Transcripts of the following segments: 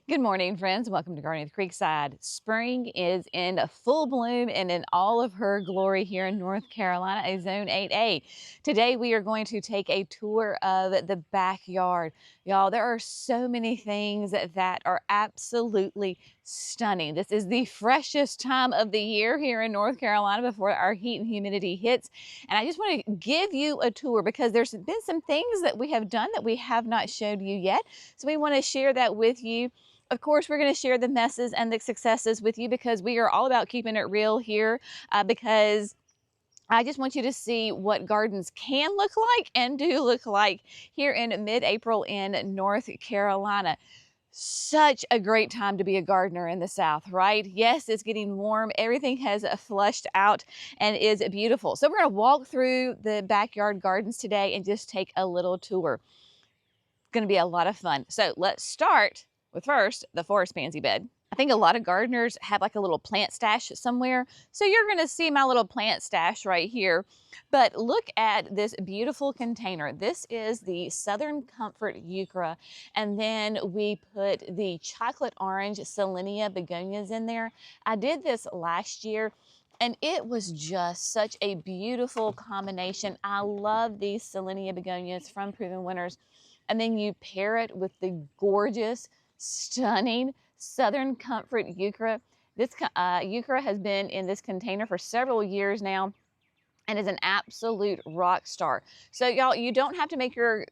Good morning, friends. Welcome to Gardening at the Creekside. Spring is in full bloom and in all of her glory here in North Carolina, a Zone 8A. Today, we are going to take a tour of the backyard. Y'all, there are so many things that are absolutely stunning. This is the freshest time of the year here in North Carolina before our heat and humidity hits. And I just want to give you a tour because there's been some things that we have done that we have not showed you yet. So we want to share that with you. Of course, we're going to share the messes and the successes with you because we are all about keeping it real here because I just want you to see what gardens can look like and do look like here in mid-April in North Carolina. Such a great time to be a gardener in the South, right? Yes, it's getting warm. Everything has flushed out and is beautiful. So we're going to walk through the backyard gardens today and just take a little tour. It's going to be a lot of fun. So let's start with first the forest pansy bed. I think a lot of gardeners have like a little plant stash somewhere. So you're going to see my little plant stash right here. But look at this beautiful container. This is the Southern Comfort Euchra. And then we put the chocolate orange Selenia begonias in there. I did this last year and it was just such a beautiful combination. I love these Selenia begonias from Proven Winners. And then you pair it with the gorgeous, stunning Southern Comfort Euchra. This Euchra has been in this container for several years now and is an absolute rock star. So y'all, you don't have to make your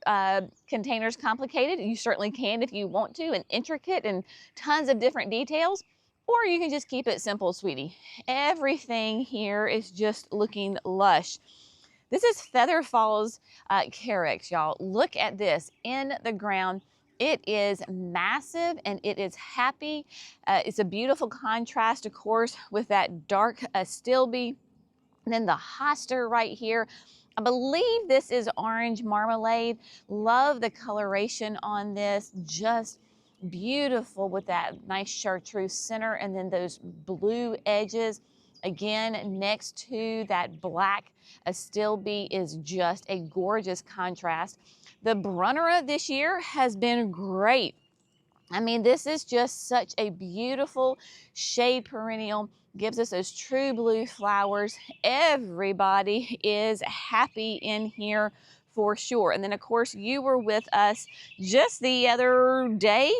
containers complicated. You certainly can if you want to, and intricate and tons of different details, or you can just keep it simple, sweetie. Everything here is just looking lush. This is Feather Falls Carex, y'all. Look at this in the ground. It is massive and it is happy. It's a beautiful contrast, of course, with that dark Stilby. And then the hoster right here. I believe this is orange marmalade. Love the coloration on this. Just beautiful with that nice chartreuse center and then those blue edges. Again, next to that black Stilby is just a gorgeous contrast. The Brunnera this year has been great. I mean, this is just such a beautiful shade perennial, gives us those true blue flowers. Everybody is happy in here for sure. And then of course you were with us just the other day,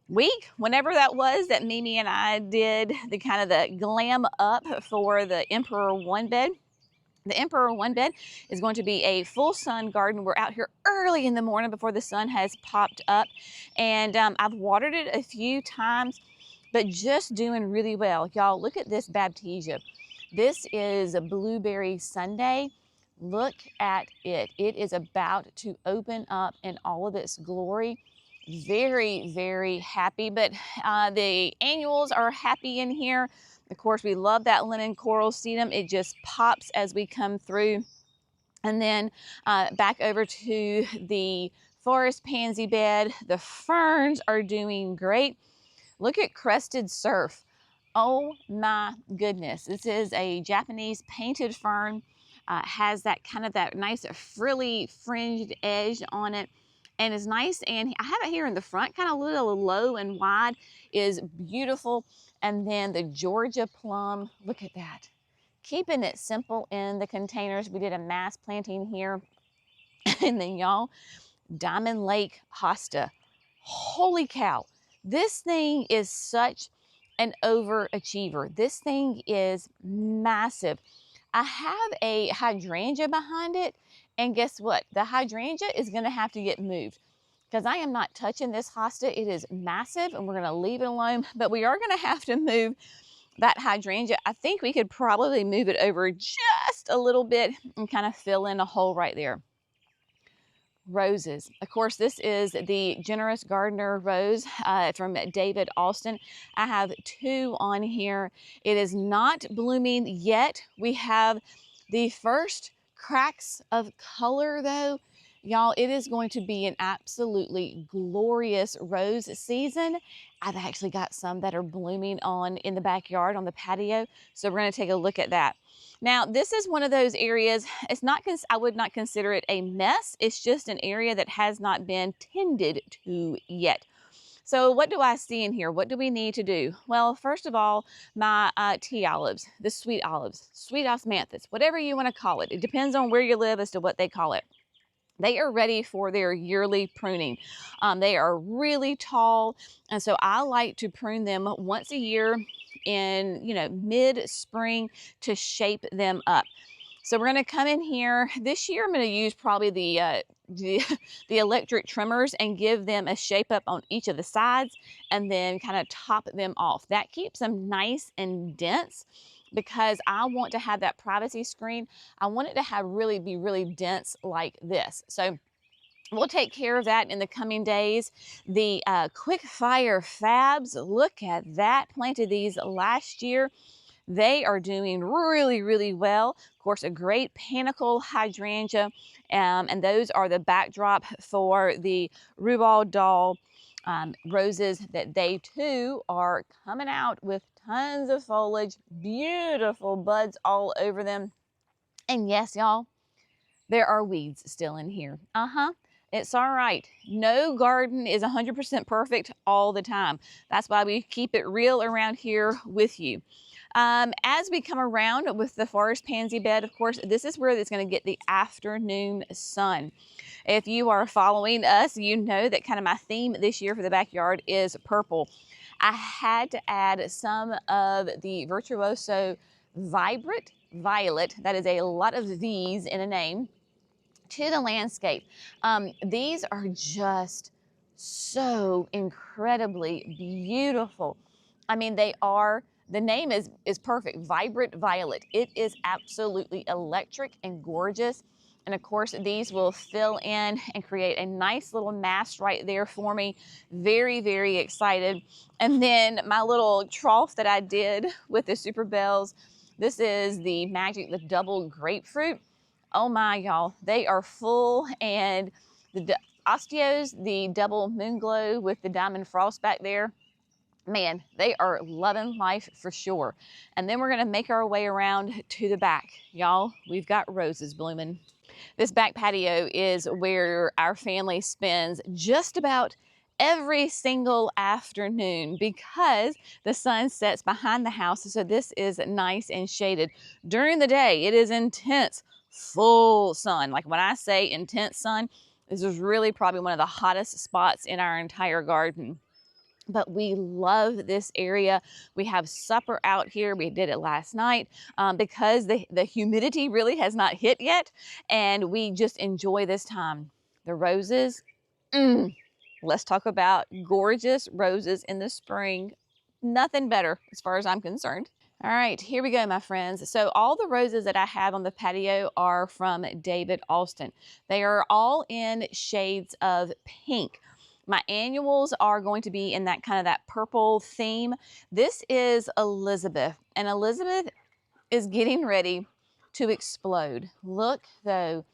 week, whenever that was, that Mimi and I did the kind of the glam up for the Emperor One bed. The Emperor One bed is going to be a full sun garden. We're out here early in the morning before the sun has popped up. And I've watered it a few times, but just doing really well. Y'all, look at this Baptisia. This is a Blueberry Sunday. Look at it. It is about to open up in all of its glory. Very, very happy. But the annuals are happy in here. Of course, we love that lemon coral sedum. It just pops as we come through. And then back over to the forest pansy bed. The ferns are doing great. Look at crested surf. Oh my goodness. This is a Japanese painted fern. Has that kind of that nice frilly fringed edge on it. And is nice, and I have it here in the front, kind of a little low and wide, is beautiful. And then the Georgia plum, look at that. Keeping it simple in the containers. We did a mass planting here. And then y'all, Diamond Lake hosta. Holy cow. This thing is such an overachiever. This thing is massive. I have a hydrangea behind it, and guess what? The hydrangea is going to have to get moved because I am not touching this hosta. It is massive, and we're going to leave it alone, but we are going to have to move that hydrangea. I think we could probably move it over just a little bit and kind of fill in a hole right there. Roses. Of course, this is the Generous Gardener Rose from David Austin. I have two on here. It is not blooming yet. We have the first cracks of color though. Y'all, it is going to be an absolutely glorious rose season. I've actually got some that are blooming on in the backyard on the patio. So we're going to take a look at that. Now, this is one of those areas, it's not, I would not consider it a mess. It's just an area that has not been tended to yet. So what do I see in here? What do we need to do? Well, first of all, my tea olives, the sweet osmanthus, whatever you want to call it. It depends on where you live as to what they call it. They are ready for their yearly pruning. They are really tall, and so I like to prune them once a year in, mid-spring to shape them up. So we're going to come in here. This year I'm going to use probably the electric trimmers and give them a shape up on each of the sides and then kind of top them off. That keeps them nice and dense because I want to have that privacy screen. I want it to be really dense like this. So we'll take care of that in the coming days. The quick fire fabs, look at that. Planted these last year. They are doing really, really well. Of course, a great panicle hydrangea, and those are the backdrop for the rhubarb doll roses that they too are coming out with tons of foliage, beautiful buds all over them. And yes, y'all, there are weeds still in here. It's all right. No garden is 100% perfect all the time. That's why we keep it real around here with you. As we come around with the forest pansy bed, of course, this is where it's going to get the afternoon sun. If you are following us, you know that kind of my theme this year for the backyard is purple. I had to add some of the Virtuoso Vibrant Violet, that is a lot of V's in a name, to the landscape. These are just so incredibly beautiful. I mean, the name is perfect, Vibrant Violet. It is absolutely electric and gorgeous. And of course, these will fill in and create a nice little mass right there for me. Very, very excited. And then my little trough that I did with the Super Bells. This is the double grapefruit. Oh my, y'all, they are full. And the osteos, the double moon glow with the diamond frost back there, man, they are loving life for sure. And then we're going to make our way around to the back. Y'all, we've got roses blooming. This back patio is where our family spends just about every single afternoon because the sun sets behind the house. So this is nice and shaded. During the day, it is intense, full sun. Like when I say intense sun, this is really probably one of the hottest spots in our entire garden. But we love this area. We have supper out here. We did it last night because the humidity really has not hit yet. And we just enjoy this time. The roses, let's talk about gorgeous roses in the spring. Nothing better as far as I'm concerned. All right, here we go, my friends. So all the roses that I have on the patio are from David Alston. They are all in shades of pink. My annuals are going to be in that kind of that purple theme. This is Elizabeth, and Elizabeth is getting ready to explode. Look, though,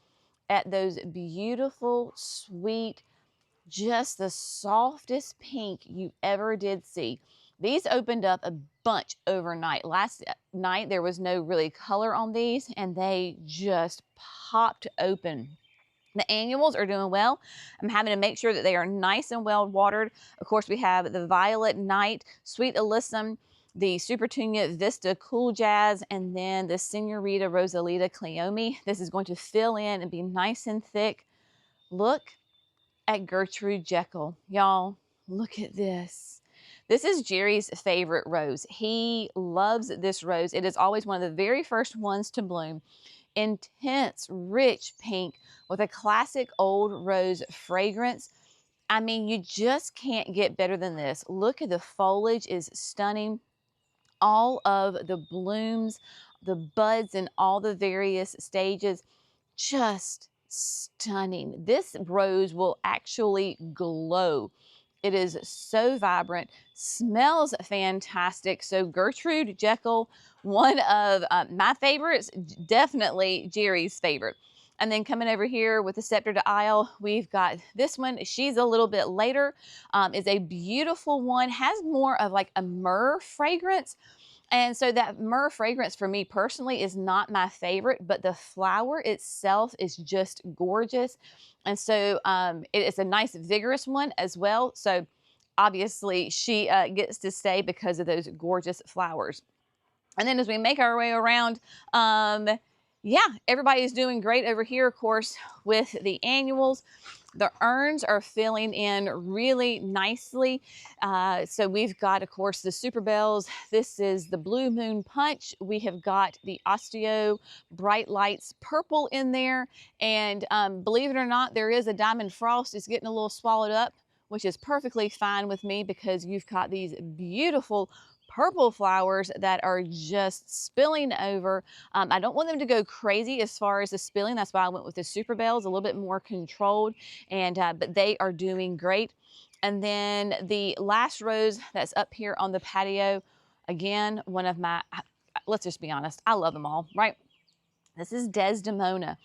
at those beautiful, sweet, just the softest pink you ever did see. These opened up a bunch overnight. Last night, there was no really color on these, and they just popped open. The annuals are doing well. I'm having to make sure that they are nice and well watered. Of course, we have the Violet Night, Sweet Alyssum, the Supertunia Vista Cool Jazz, and then the Senorita Rosalita Cleome. This is going to fill in and be nice and thick. Look at Gertrude Jekyll. Y'all, look at this. This is Jerry's favorite rose. He loves this rose. It is always one of the very first ones to bloom. Intense, rich pink with a classic old rose fragrance. I mean, you just can't get better than this. Look at the foliage is stunning. All of the blooms, the buds in all the various stages, just stunning. This rose will actually glow. It is so vibrant, smells fantastic. So Gertrude Jekyll, one of my favorites, definitely Jerry's favorite. And then coming over here with the Scepter to Isle, we've got this one. She's a little bit later, is a beautiful one, has more of like a myrrh fragrance. And so that myrrh fragrance for me personally is not my favorite, but the flower itself is just gorgeous. And so it is a nice vigorous one as well. So obviously she gets to stay because of those gorgeous flowers. And then as we make our way around, yeah, everybody is doing great over here, of course, with the annuals. The urns are filling in really nicely. So we've got, of course, the Super Bells. This is the Blue Moon Punch. We have got the Osteo Bright Lights Purple in there. And believe it or not, there is a Diamond Frost. It's getting a little swallowed up, which is perfectly fine with me because you've got these beautiful purple flowers that are just spilling over. I don't want them to go crazy as far as the spilling. That's why I went with the Super Bells, a little bit more controlled, and but they are doing great. And then the last rose that's up here on the patio, again, one of my, let's just be honest, I love them all, right? This is Desdemona.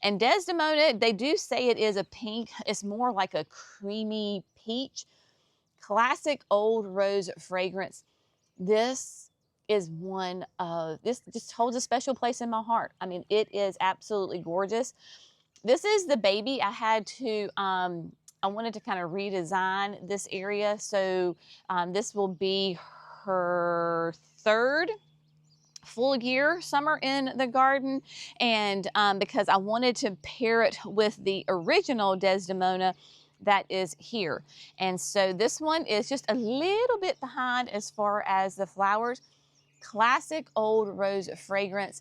And Desdemona, they do say it is a pink. It's more like a creamy peach. Classic old rose fragrance. This is one of, this just holds a special place in my heart. I mean, it is absolutely gorgeous. This is the baby. I had to, I wanted to kind of redesign this area. So this will be her third full year summer in the garden, and because I wanted to pair it with the original Desdemona that is here. And so this one is just a little bit behind as far as the flowers. Classic old rose fragrance.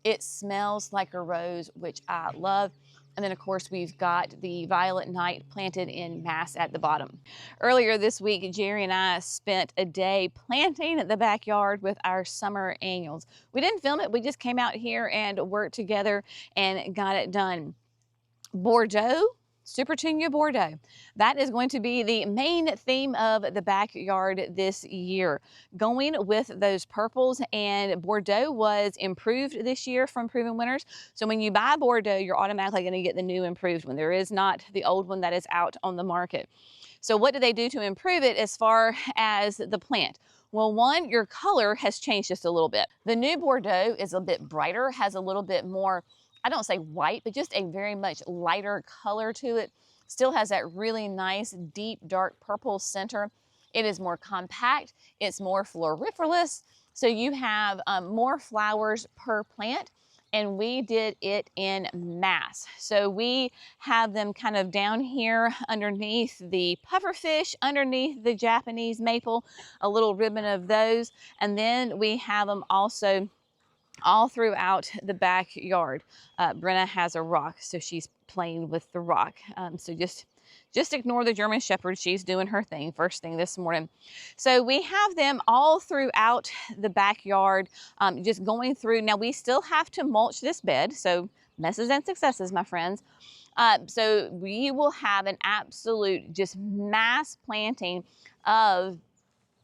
It smells like a rose, which I love. And then, of course, we've got the Violet Night planted in mass at the bottom. Earlier this week, Jerry and I spent a day planting the backyard with our summer annuals. We didn't film it. We just came out here and worked together and got it done. Bordeaux, Supertunia Bordeaux. That is going to be the main theme of the backyard this year. Going with those purples, and Bordeaux was improved this year from Proven Winners. So when you buy Bordeaux, you're automatically going to get the new improved one. There is not the old one that is out on the market. So what do they do to improve it as far as the plant? Well, one, your color has changed just a little bit. The new Bordeaux is a bit brighter, has a little bit more, I don't say white, but just a very much lighter color to it. Still has that really nice, deep, dark purple center. It is more compact. It's more floriferous. So you have more flowers per plant, and we did it in mass. So we have them kind of down here underneath the pufferfish, underneath the Japanese maple, a little ribbon of those. And then we have them also all throughout the backyard. Brenna has a rock, so she's playing with the rock. So just ignore the German Shepherd. She's doing her thing first thing this morning. So we have them all throughout the backyard, just going through. Now we still have to mulch this bed, so messes and successes, my friends. So we will have an absolute just mass planting of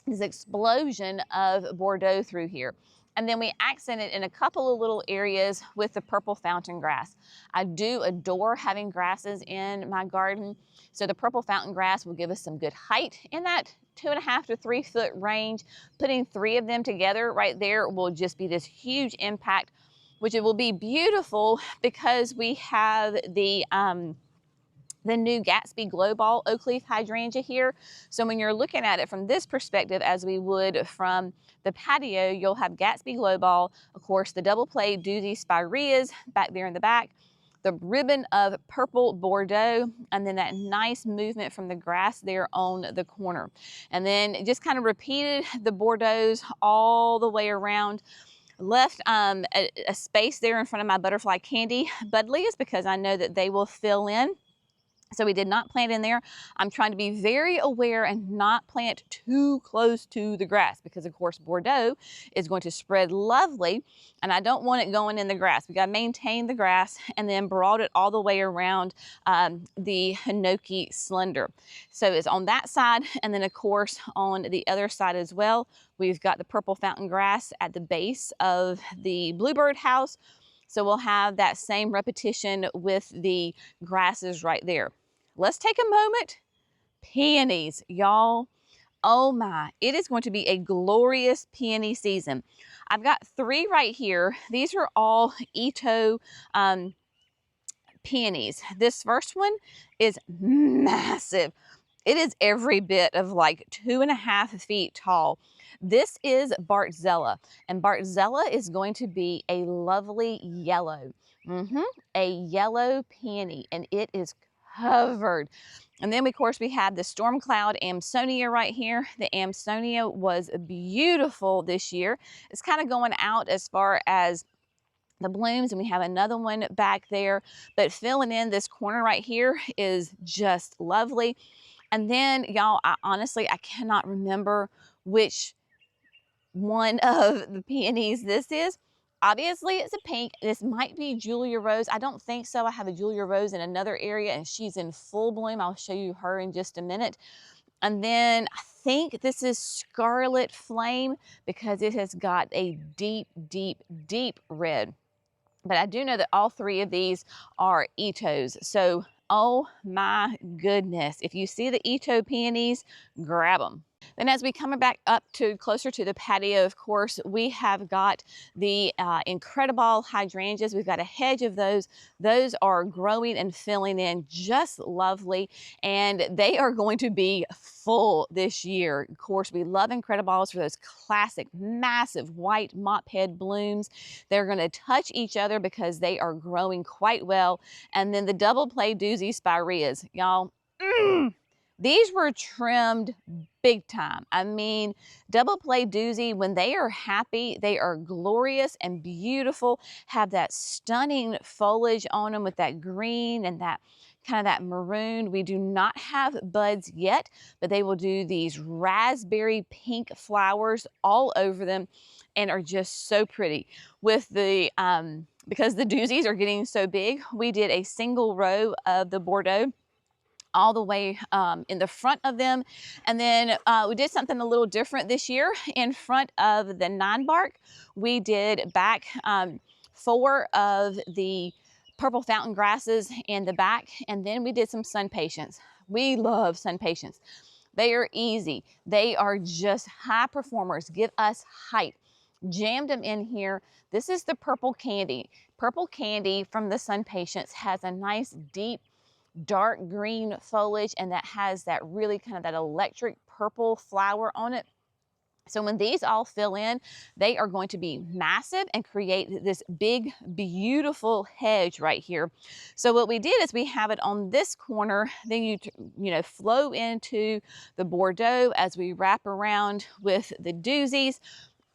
this explosion of Bordeaux through here. And then we accent it in a couple of little areas with the purple fountain grass. I do adore having grasses in my garden. So the purple fountain grass will give us some good height in that 2.5 to 3 foot range. Putting 3 of them together right there will just be this huge impact, which it will be beautiful because we have the new Gatsby Glow Ball Oak Leaf Hydrangea here. So when you're looking at it from this perspective, as we would from the patio, you'll have Gatsby Glow Ball, of course, the double play Doozy Spireas back there in the back, the ribbon of purple Bordeaux, and then that nice movement from the grass there on the corner. And then just kind of repeated the Bordeaux all the way around. Left a space there in front of my butterfly candy budlias because I know that they will fill in. So we did not plant in there. I'm trying to be very aware and not plant too close to the grass because, of course, Bordeaux is going to spread lovely, and I don't want it going in the grass. We got to maintain the grass and then broad it all the way around the Hinoki Slender. So it's on that side, and then, of course, on the other side as well, we've got the purple fountain grass at the base of the bluebird house. So we'll have that same repetition with the grasses right there. Let's take a moment. Peonies, y'all. Oh my, it is going to be a glorious peony season. I've got 3 right here. These are all Ito peonies. This first one is massive. It is every bit of like 2.5 feet tall. This is Bartzella, and Bartzella is going to be a lovely yellow, a yellow peony, and it is covered. And then, of course, we have the storm cloud Amsonia right here. The Amsonia was beautiful this year. It's kind of going out as far as the blooms, and we have another one back there, but filling in this corner right here is just lovely. And then, y'all, honestly, I cannot remember which one of the peonies this is. Obviously, it's a pink. This might be Julia Rose. I don't think so. I have a Julia Rose in another area, and she's in full bloom. I'll show you her in just a minute. And then I think this is Scarlet Flame because it has got a deep, deep, deep red. But I do know that all three of these are Itos. So, oh my goodness, if you see the Ito peonies, grab them. Then as we come back up to closer to the patio, of course, we have got the incredible hydrangeas. We've got a hedge of those. Those are growing and filling in just lovely, and they are going to be full this year. Of course, we love incredibles for those classic, massive white mop head blooms. They're going to touch each other because they are growing quite well. And then the double play doozy spireas, y'all. These were trimmed big time. I mean, double play doozy, when they are happy, they are glorious and beautiful, have that stunning foliage on them with that green and that kind of that maroon. We do not have buds yet, but they will do these raspberry pink flowers all over them and are just so pretty. With the, because the doozies are getting so big, we did a single row of the Bordeaux all the way in the front of them. And then we did something a little different this year. In front of the 9 bark, we did back 4 of the purple fountain grasses in the back, and then we did some sun patience. We love sun patience. They are easy. They are just high performers, give us height. Jammed them in here. This is the purple candy. Purple candy from the sun patience has a nice deep dark green foliage, and that has that really kind of that electric purple flower on it. So when these all fill in, they are going to be massive and create this big, beautiful hedge right here. So what we did is we have it on this corner, then you know, flow into the Bordeaux as we wrap around with the doozies.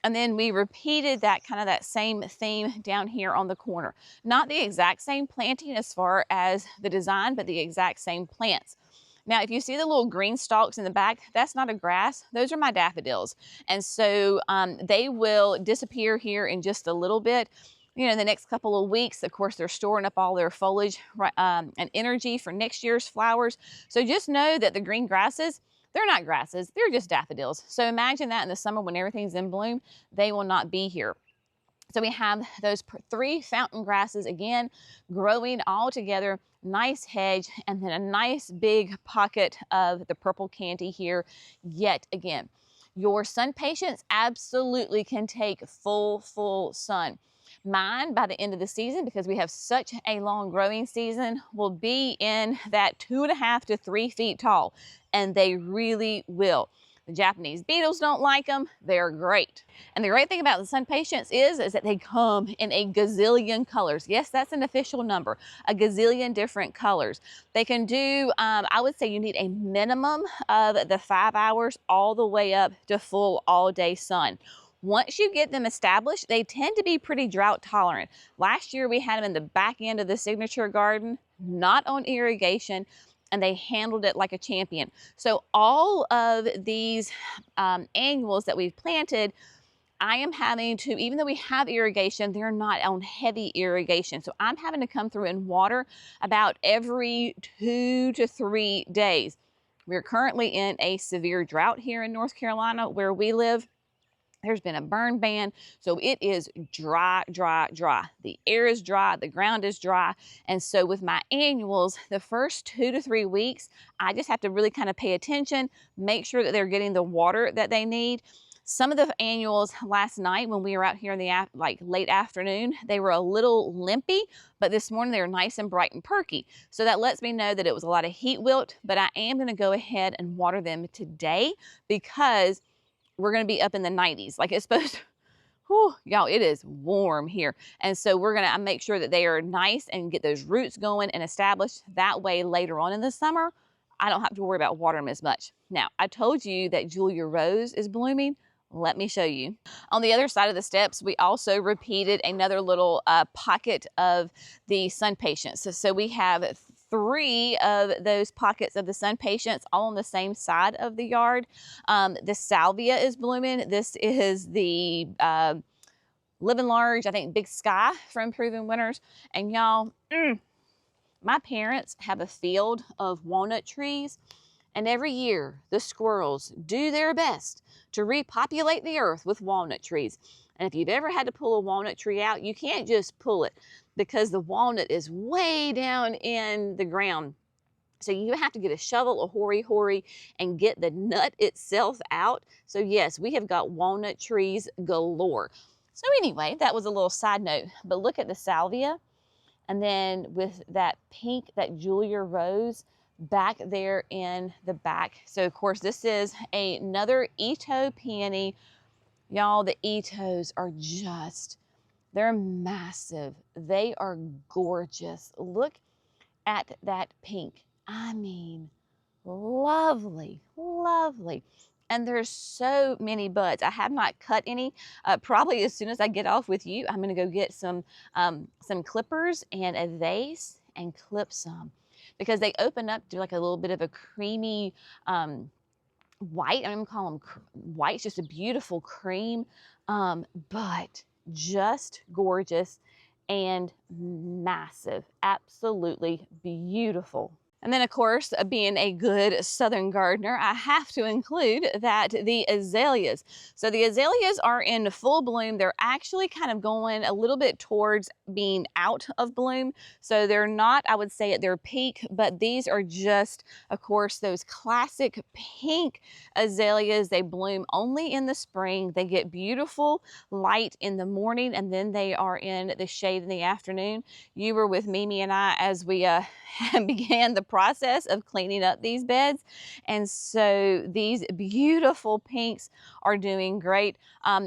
And then we repeated that kind of that same theme down here on the corner. Not the exact same planting as far as the design, but the exact same plants. Now, if you see the little green stalks in the back, that's not a grass. Those are my daffodils. And so they will disappear here in just a little bit. You know, the next couple of weeks, of course, they're storing up all their foliage and energy for next year's flowers. So just know that the green grasses, they're not grasses, they're just daffodils. So imagine that in the summer when everything's in bloom, they will not be here. So we have those 3 fountain grasses again, growing all together, nice hedge, and then a nice big pocket of the purple candy here yet again. Your sun patience absolutely can take full sun. Mine, by the end of the season, because we have such a long growing season, will be in that 2.5 to 3 feet tall, and they really will. The Japanese beetles don't like them. They're great. And the great thing about the sun patience is that they come in a gazillion colors. Yes, that's an official number, a gazillion different colors. They can do, I would say you need a minimum of the 5 hours all the way up to full all day sun. Once you get them established, they tend to be pretty drought tolerant. Last year we had them in the back end of the signature garden, not on irrigation, and they handled it like a champion. So all of these annuals that we've planted, I am having to, even though we have irrigation, they're not on heavy irrigation. So I'm having to come through and water about every 2 to 3 days. We're currently in a severe drought here in North Carolina where we live. There's been a burn ban, so it is dry. The air is dry, the ground is dry. And so with my annuals, the first 2 to 3 weeks, I just have to really kind of pay attention, make sure that they're getting the water that they need. Some of the annuals last night when we were out here in the late afternoon, they were a little limpy, but this morning they were nice and bright and perky. So that lets me know that it was a lot of heat wilt, but I am going to go ahead and water them today because we're going to be up in the 90s. Like it's supposed to. Whew, y'all, it is warm here. And so we're gonna make sure that they are nice and get those roots going and established. That way later on in the summer, I don't have to worry about watering them as much. Now, I told you that Julia Rose is blooming. Let me show you. On the other side of the steps, we also repeated another little pocket of the sun patience. So we have 3 of those pockets of the sun patience all on the same side of the yard. The salvia is blooming. This is the Living Large, I think Big Sky from Proven Winners. And y'all, my parents have a field of walnut trees, and every year the squirrels do their best to repopulate the earth with walnut trees. And if you've ever had to pull a walnut tree out, you can't just pull it because the walnut is way down in the ground. So you have to get a shovel, a hory, and get the nut itself out. So yes, we have got walnut trees galore. So anyway, that was a little side note, but look at the salvia. And then with that pink, that Julia Rose back there in the back. So of course, this is another Ito peony. Y'all, the Itos are they're massive. They are gorgeous. Look at that pink. I mean, lovely, lovely. And there's so many buds. I have not cut any. Probably as soon as I get off with you, I'm gonna go get some clippers and a vase and clip some because they open up to like a little bit of a creamy, white. I'm gonna call them white. It's just a beautiful cream, but just gorgeous and massive. Absolutely beautiful. And then, of course, being a good Southern gardener, I have to include the azaleas. So the azaleas are in full bloom. They're actually kind of going a little bit towards being out of bloom. So they're not, I would say, at their peak, but these are just, of course, those classic pink azaleas. They bloom only in the spring. They get beautiful light in the morning, and then they are in the shade in the afternoon. You were with Mimi and I as we began the process of cleaning up these beds, and so these beautiful pinks are doing great.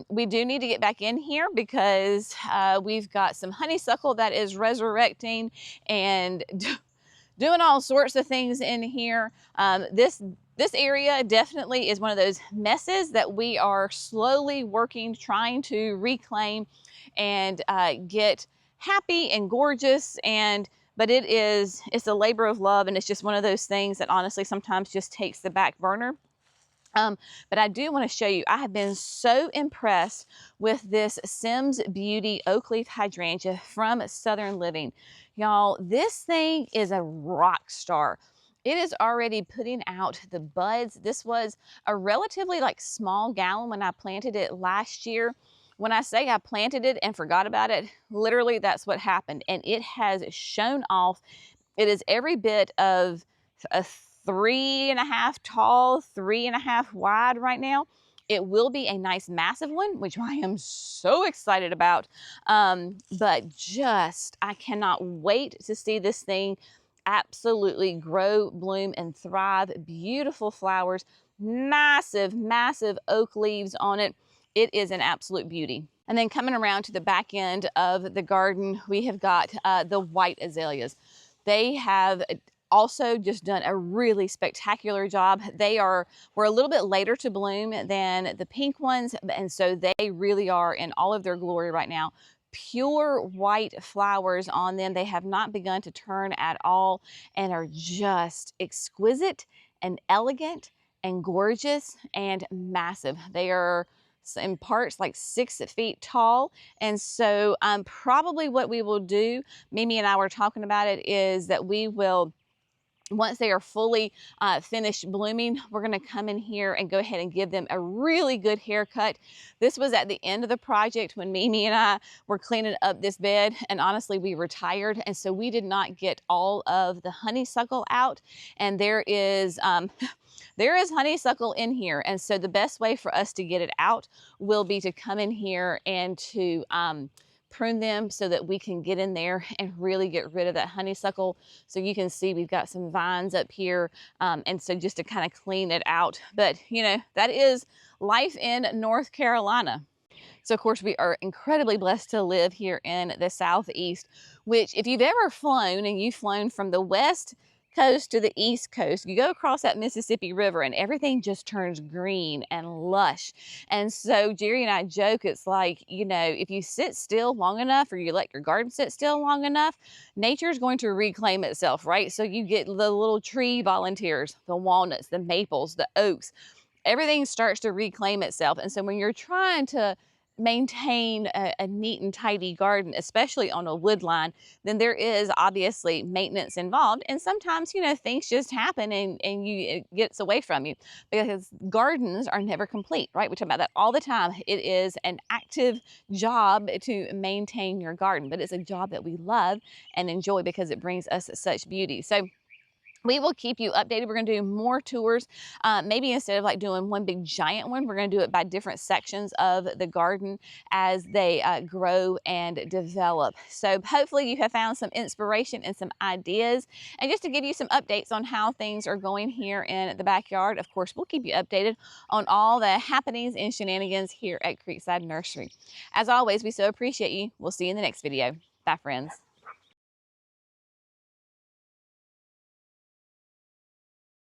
We do need to get back in here because we've got some honeysuckle that is resurrecting and doing all sorts of things in here. This area definitely is one of those messes that we are slowly working, trying to reclaim and get happy and gorgeous, but it's a labor of love, and it's just one of those things that honestly sometimes just takes the back burner. But I do want to show you, I have been so impressed with this Sims Beauty Oak Leaf Hydrangea from Southern Living. Y'all, this thing is a rock star. It is already putting out the buds. This was a relatively small gallon when I planted it last year. When I say I planted it and forgot about it, literally that's what happened. And it has shown off. It is every bit of a 3.5 tall, 3.5 wide right now. It will be a nice massive one, which I am so excited about. But I cannot wait to see this thing absolutely grow, bloom, and thrive. Beautiful flowers, massive, massive oak leaves on it. It is an absolute beauty. And then coming around to the back end of the garden, we have got the white azaleas. They have also just done a really spectacular job. We're a little bit later to bloom than the pink ones, and so they really are in all of their glory right now. Pure white flowers on them. They have not begun to turn at all and are just exquisite and elegant and gorgeous and massive. They are in parts 6 feet tall. And so probably what we will do, Mimi and I were talking about it, is that we will once they are fully finished blooming, we're going to come in here and go ahead and give them a really good haircut. This was at the end of the project when Mimi and I were cleaning up this bed, and honestly, we were tired, and so we did not get all of the honeysuckle out, and there is there is honeysuckle in here, and so the best way for us to get it out will be to come in here and to prune them so that we can get in there and really get rid of that honeysuckle. So you can see we've got some vines up here, and so just to kind of clean it out. But you know, that is life in North Carolina. So of course we are incredibly blessed to live here in the Southeast, which if you've ever flown and you've flown from the West Coast to the East Coast, you go across that Mississippi River and everything just turns green and lush. And so Jerry and I joke, it's like, you know, if you sit still long enough or you let your garden sit still long enough, nature is going to reclaim itself, right? So you get the little tree volunteers, the walnuts, the maples, the oaks, everything starts to reclaim itself. And so when you're trying to maintain a neat and tidy garden, especially on a wood line, then there is obviously maintenance involved. And sometimes, you know, things just happen and it gets away from you, because gardens are never complete, right? We talk about that all the time. It is an active job to maintain your garden, but it's a job that we love and enjoy because it brings us such beauty. So we will keep you updated. We're going to do more tours. Maybe instead of like doing one big giant one, we're going to do it by different sections of the garden as they grow and develop. So hopefully you have found some inspiration and some ideas. And just to give you some updates on how things are going here in the backyard, of course, we'll keep you updated on all the happenings and shenanigans here at Creekside Nursery. As always, we so appreciate you. We'll see you in the next video. Bye, friends.